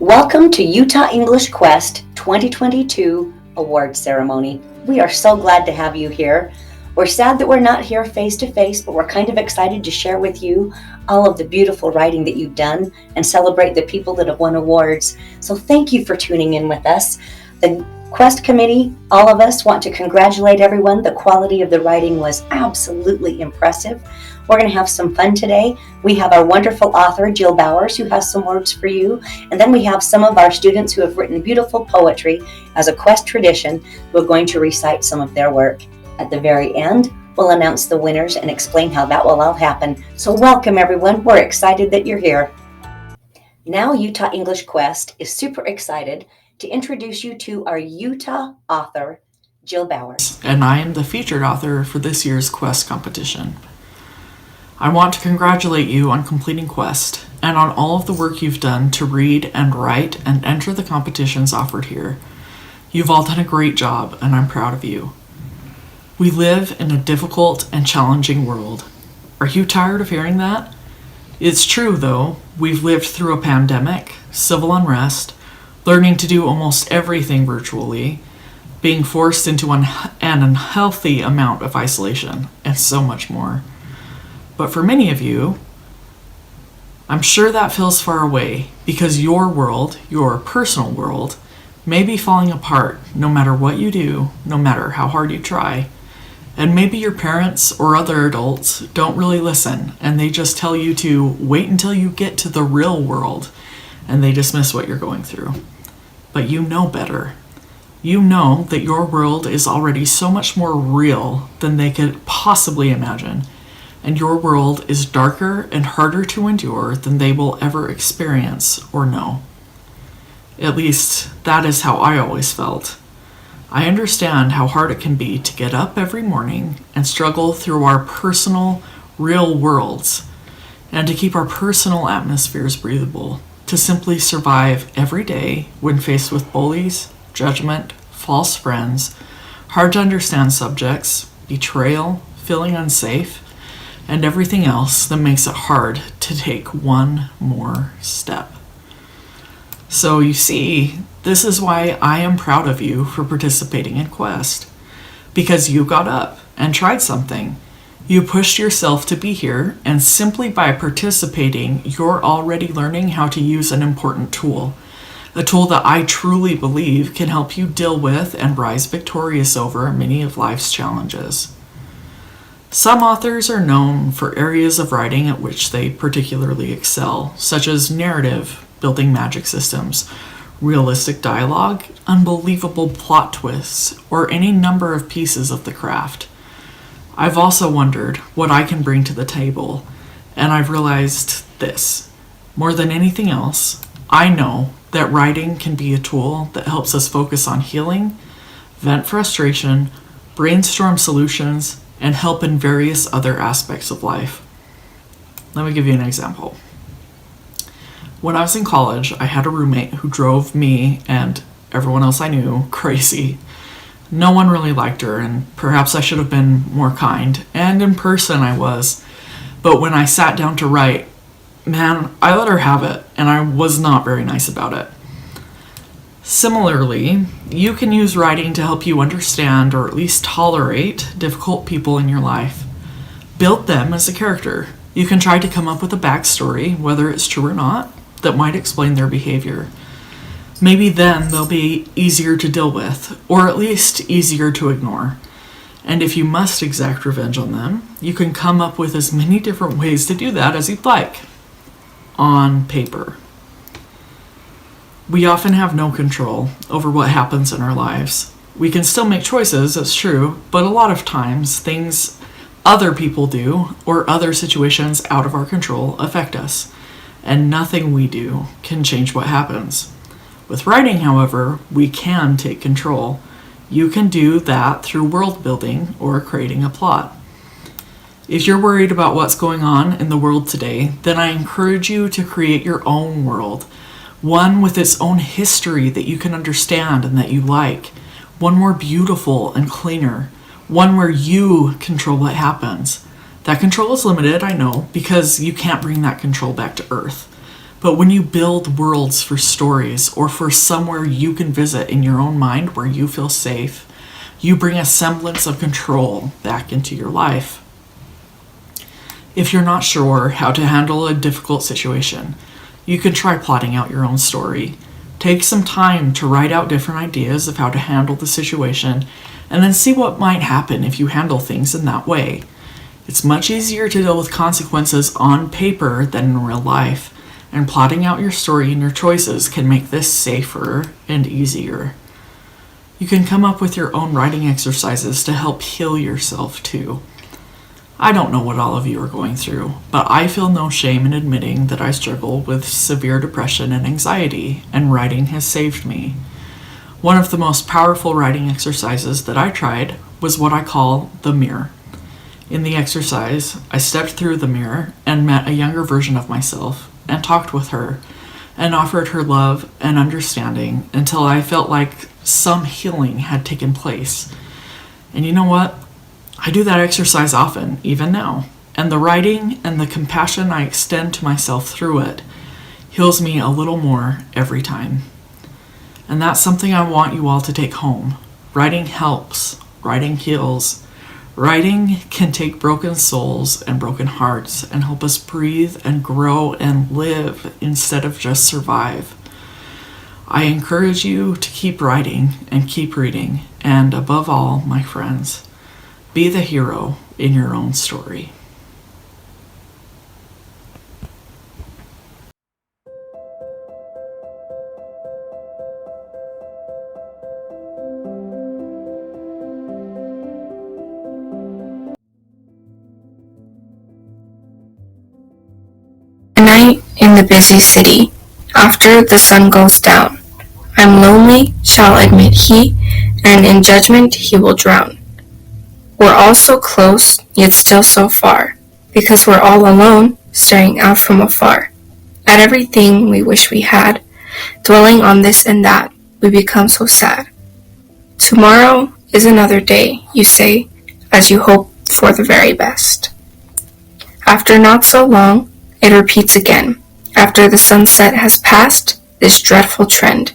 Welcome to Utah English Quest 2022 award ceremony. We are so glad to have you here. We're sad that we're not here face to face, but we're kind of excited to share with you all of the beautiful writing that you've done and celebrate the people that have won awards. So thank you for tuning in with us. The Quest Committee, all of us want to congratulate everyone. The quality of the writing was absolutely impressive. We're going to have some fun today. We have our wonderful author, Jill Bowers, who has some words for you. And then we have some of our students who have written beautiful poetry as a Quest tradition who are going to recite some of their work. At the very end, we'll announce the winners and explain how that will all happen. So welcome, everyone. We're excited that you're here. Now, Utah English Quest is super excited to introduce you to our Utah author, Jill Bowers. And I am the featured author for this year's Quest competition. I want to congratulate you on completing Quest and on all of the work you've done to read and write and enter the competitions offered here. You've all done a great job, and I'm proud of you. We live in a difficult and challenging world. Are you tired of hearing that? It's true, though. We've lived through a pandemic, civil unrest, learning to do almost everything virtually, being forced into an unhealthy amount of isolation, and so much more. But for many of you, I'm sure that feels far away because your world, your personal world, may be falling apart no matter what you do, no matter how hard you try. And maybe your parents or other adults don't really listen and they just tell you to wait until you get to the real world and they dismiss what you're going through. But you know better. You know that your world is already so much more real than they could possibly imagine. And your world is darker and harder to endure than they will ever experience or know. At least, that is how I always felt. I understand how hard it can be to get up every morning and struggle through our personal, real worlds, and to keep our personal atmospheres breathable, to simply survive every day when faced with bullies, judgment, false friends, hard to understand subjects, betrayal, feeling unsafe, and everything else that makes it hard to take one more step. So you see, this is why I am proud of you for participating in Quest. Because you got up and tried something. You pushed yourself to be here, and simply by participating, you're already learning how to use an important tool. A tool that I truly believe can help you deal with and rise victorious over many of life's challenges. Some authors are known for areas of writing at which they particularly excel, such as narrative, building magic systems, realistic dialogue, unbelievable plot twists, or any number of pieces of the craft. I've also wondered what I can bring to the table, and I've realized this. More than anything else, I know that writing can be a tool that helps us focus on healing, vent frustration, brainstorm solutions, and help in various other aspects of life. Let me give you an example. When I was in college, I had a roommate who drove me and everyone else I knew crazy. No one really liked her, and perhaps I should have been more kind, and in person I was. But when I sat down to write, man, I let her have it, and I was not very nice about it. Similarly, you can use writing to help you understand or at least tolerate difficult people in your life. Build them as a character. You can try to come up with a backstory, whether it's true or not, that might explain their behavior. Maybe then they'll be easier to deal with, or at least easier to ignore. And if you must exact revenge on them, you can come up with as many different ways to do that as you'd like. On paper. We often have no control over what happens in our lives. We can still make choices, it's true, but a lot of times things other people do or other situations out of our control affect us, and nothing we do can change what happens. With writing, however, we can take control. You can do that through world building or creating a plot. If you're worried about what's going on in the world today, then I encourage you to create your own world. One with its own history that you can understand and that you like. One more beautiful and cleaner. One where you control what happens. That control is limited, I know, because you can't bring that control back to Earth. But when you build worlds for stories or for somewhere you can visit in your own mind where you feel safe, you bring a semblance of control back into your life. If you're not sure how to handle a difficult situation, you can try plotting out your own story. Take some time to write out different ideas of how to handle the situation, and then see what might happen if you handle things in that way. It's much easier to deal with consequences on paper than in real life, and plotting out your story and your choices can make this safer and easier. You can come up with your own writing exercises to help heal yourself too. I don't know what all of you are going through, but I feel no shame in admitting that I struggle with severe depression and anxiety, and writing has saved me. One of the most powerful writing exercises that I tried was what I call the mirror. In the exercise, I stepped through the mirror and met a younger version of myself and talked with her and offered her love and understanding until I felt like some healing had taken place. And you know what? I do that exercise often, even now, and the writing and the compassion I extend to myself through it heals me a little more every time. And that's something I want you all to take home. Writing helps. Writing heals. Writing can take broken souls and broken hearts and help us breathe and grow and live instead of just survive. I encourage you to keep writing and keep reading, and above all, my friends, be the hero in your own story. A night in the busy city, after the sun goes down. I'm lonely, shall admit he, and in judgment he will drown. We're all so close, yet still so far, because we're all alone, staring out from afar. At everything we wish we had, dwelling on this and that, we become so sad. Tomorrow is another day, you say, as you hope for the very best. After not so long, it repeats again. After the sunset has passed, this dreadful trend.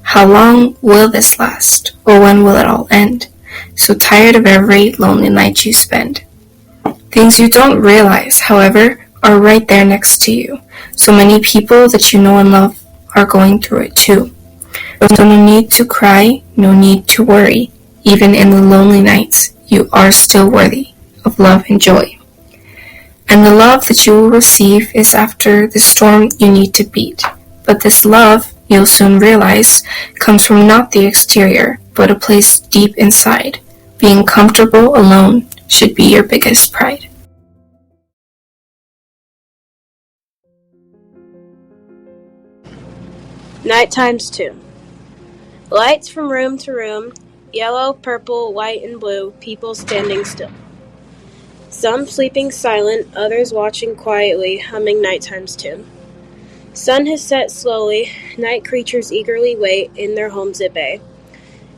How long will this last, or when will it all end? So tired of every lonely night you spend. Things you don't realize, however, are right there next to you. So many people that you know and love are going through it too. So no need to cry, no need to worry. Even in the lonely nights, you are still worthy of love and joy. And the love that you will receive is after the storm you need to beat. But this love, you'll soon realize, comes from not the exterior, but a place deep inside. Being comfortable alone should be your biggest pride. Night times 2. Lights from room to room, yellow, purple, white, and blue, people standing still. Some sleeping silent, others watching quietly, humming night times 2. Sun has set slowly, night creatures eagerly wait in their homes at bay.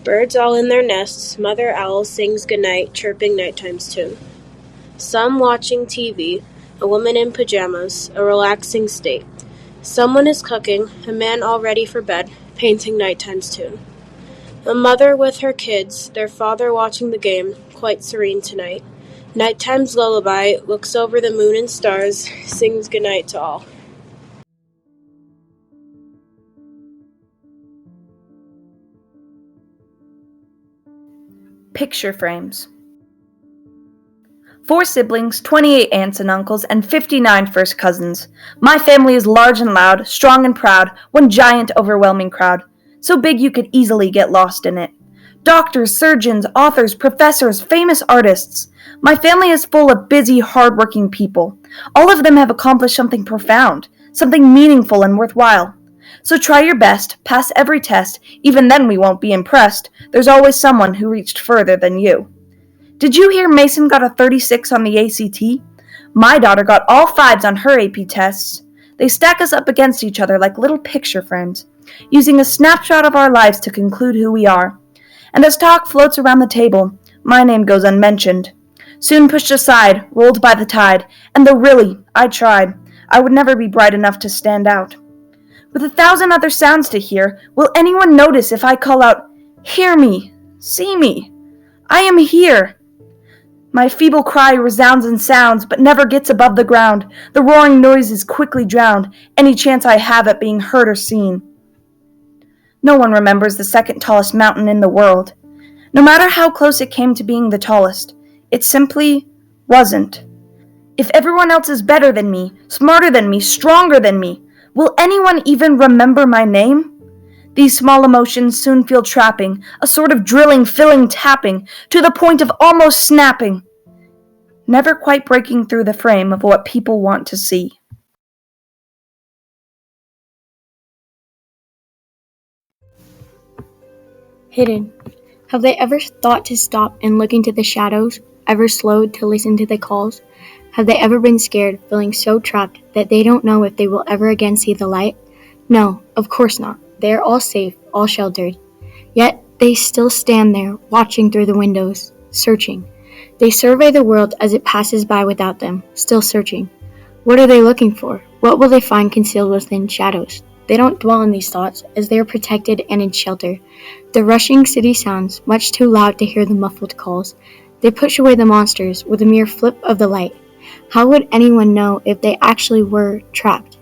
Birds all in their nests, mother owl sings goodnight, chirping night times 2. Some watching TV, a woman in pajamas, a relaxing state. Someone is cooking, a man all ready for bed, painting night times 2. A mother with her kids, their father watching the game, quite serene tonight. Nighttime's lullaby looks over the moon and stars, sings goodnight to all. Picture frames. 4 siblings, 28 aunts and uncles, and 59 first cousins. My family is large and loud, strong and proud, one giant overwhelming crowd, so big you could easily get lost in it. Doctors, surgeons, authors, professors, famous artists. My family is full of busy, hard-working people. All of them have accomplished something profound, something meaningful and worthwhile. So try your best, pass every test, even then we won't be impressed. There's always someone who reached further than you. Did you hear Mason got a 36 on the ACT? My daughter got all 5s on her AP tests. They stack us up against each other like little picture frames, using a snapshot of our lives to conclude who we are. And as talk floats around the table, my name goes unmentioned. Soon pushed aside, rolled by the tide, and though really, I tried, I would never be bright enough to stand out. With 1,000 other sounds to hear, will anyone notice if I call out, "Hear me, see me, I am here"? My feeble cry resounds and sounds, but never gets above the ground. The roaring noises quickly drown any chance I have at being heard or seen. No one remembers the second tallest mountain in the world. No matter how close it came to being the tallest, it simply wasn't. If everyone else is better than me, smarter than me, stronger than me, will anyone even remember my name? These small emotions soon feel trapping, a sort of drilling, filling, tapping, to the point of almost snapping, never quite breaking through the frame of what people want to see. Hidden. Have they ever thought to stop and look into the shadows? Ever slowed to listen to the calls? Have they ever been scared, feeling so trapped that they don't know if they will ever again see the light? No, of course not. They are all safe, all sheltered. Yet they still stand there, watching through the windows, searching. They survey the world as it passes by without them, still searching. What are they looking for? What will they find concealed within shadows? They don't dwell on these thoughts, as they are protected and in shelter. The rushing city sounds, much too loud to hear the muffled calls. They push away the monsters with a mere flip of the light. How would anyone know if they actually were trapped?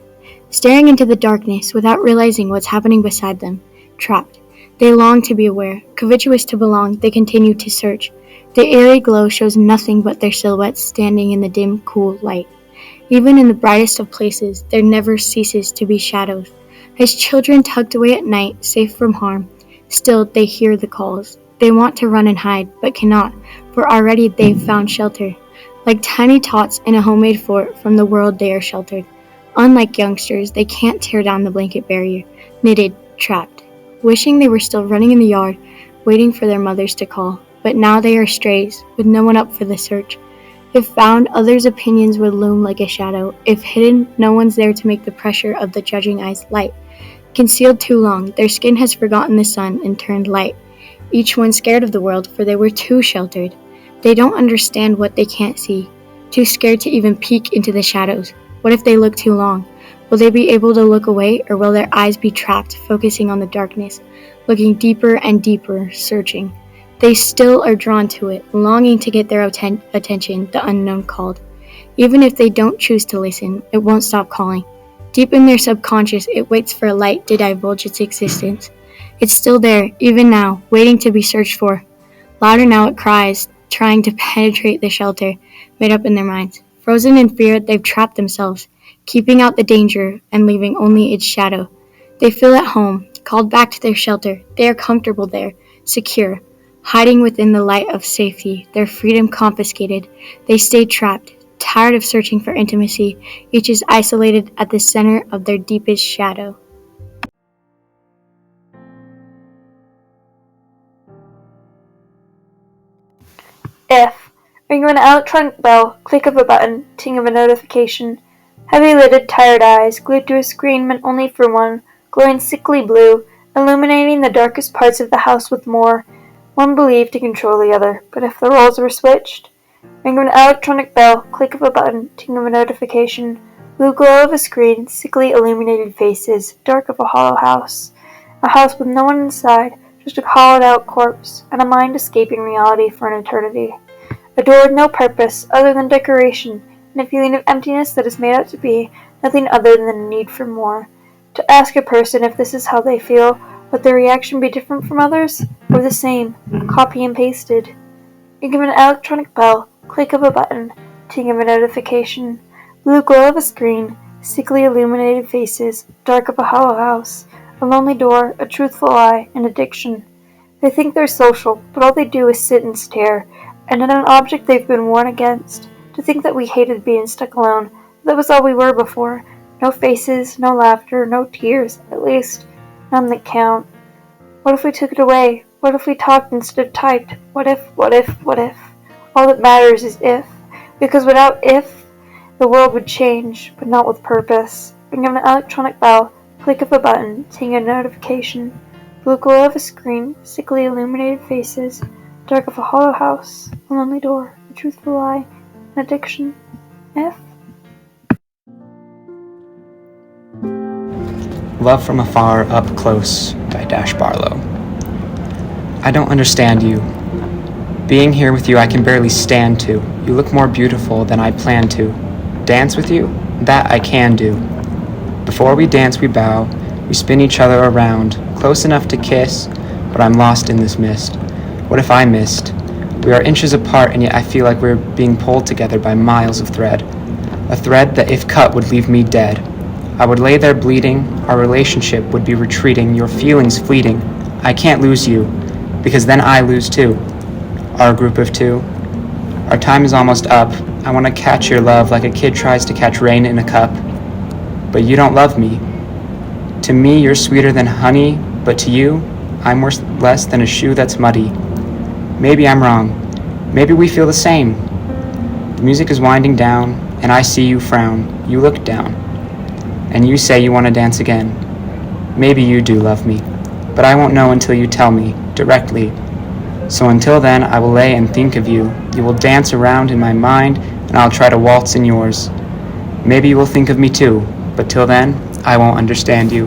Staring into the darkness without realizing what's happening beside them. Trapped. They long to be aware. Covetous to belong, they continue to search. The eerie glow shows nothing but their silhouettes standing in the dim, cool light. Even in the brightest of places, there never ceases to be shadows. As children tucked away at night, safe from harm, still they hear the calls. They want to run and hide, but cannot, for already they've found shelter. Like tiny tots in a homemade fort, from the world they are sheltered. Unlike youngsters, they can't tear down the blanket barrier, knitted, trapped, wishing they were still running in the yard, waiting for their mothers to call. But now they are strays, with no one up for the search. If found, others' opinions would loom like a shadow. If hidden, no one's there to make the pressure of the judging eyes light. Concealed too long, their skin has forgotten the sun and turned light. Each one scared of the world, for they were too sheltered. They don't understand what they can't see. Too scared to even peek into the shadows. What if they look too long? Will they be able to look away, or will their eyes be trapped, focusing on the darkness, looking deeper and deeper, searching? They still are drawn to it, longing to get their attention, the unknown called. Even if they don't choose to listen, it won't stop calling. Deep in their subconscious, it waits for a light to divulge its existence. It's still there, even now, waiting to be searched for. Louder now it cries, trying to penetrate the shelter made up in their minds. Frozen in fear, they've trapped themselves, keeping out the danger and leaving only its shadow. They feel at home, called back to their shelter. They are comfortable there, secure, hiding within the light of safety, their freedom confiscated. They stay trapped, tired of searching for intimacy. Each is isolated at the center of their deepest shadow. If, ring of an electronic bell, click of a button, ting of a notification, heavy-lidded, tired eyes, glued to a screen meant only for one, glowing sickly blue, illuminating the darkest parts of the house with more, one believed to control the other. But if the roles were switched, ring of an electronic bell, click of a button, ting of a notification, blue glow of a screen, sickly illuminated faces, dark of a hollow house. A house with no one inside, just a hollowed-out corpse, and a mind escaping reality for an eternity. A door with no purpose other than decoration, and a feeling of emptiness that is made out to be nothing other than a need for more. To ask a person if this is how they feel, would their reaction be different from others, or the same, copy and pasted? Ring of an electronic bell, click of a button, ting of a notification, blue glow of a screen, sickly illuminated faces, dark of a hollow house, a lonely door, a truthful lie, an addiction. They think they're social, but all they do is sit and stare, and at an object they've been warned against. To think that we hated being stuck alone, that was all we were before. No faces, no laughter, no tears, at least none that count. What if we took it away? What if we talked instead of typed? What if? All that matters is if. Because without if, the world would change, but not with purpose. Ring of an electronic bell, click of a button, ting a notification, blue glow of a screen, sickly illuminated faces, dark of a hollow house, a lonely door, a truthful lie, an addiction. If? Love from Afar, Up Close by Dash Barlow. I don't understand you. Being here with you I can barely stand to. You look more beautiful than I planned to. Dance with you? That I can do. Before we dance we bow, we spin each other around, close enough to kiss, but I'm lost in this mist. What if I missed? We are inches apart and yet I feel like we're being pulled together by miles of thread. A thread that if cut would leave me dead. I would lay there bleeding, our relationship would be retreating, your feelings fleeting. I can't lose you, because then I lose too. Our group of two. Our time is almost up. I want to catch your love like a kid tries to catch rain in a cup. But you don't love me. To me, you're sweeter than honey, but to you, I'm worth less than a shoe that's muddy. Maybe I'm wrong. Maybe we feel the same. The music is winding down, and I see you frown. You look down, and you say you want to dance again. Maybe you do love me, but I won't know until you tell me, directly. So until then, I will lay and think of you. You will dance around in my mind, and I'll try to waltz in yours. Maybe you will think of me too, but till then, I won't understand you.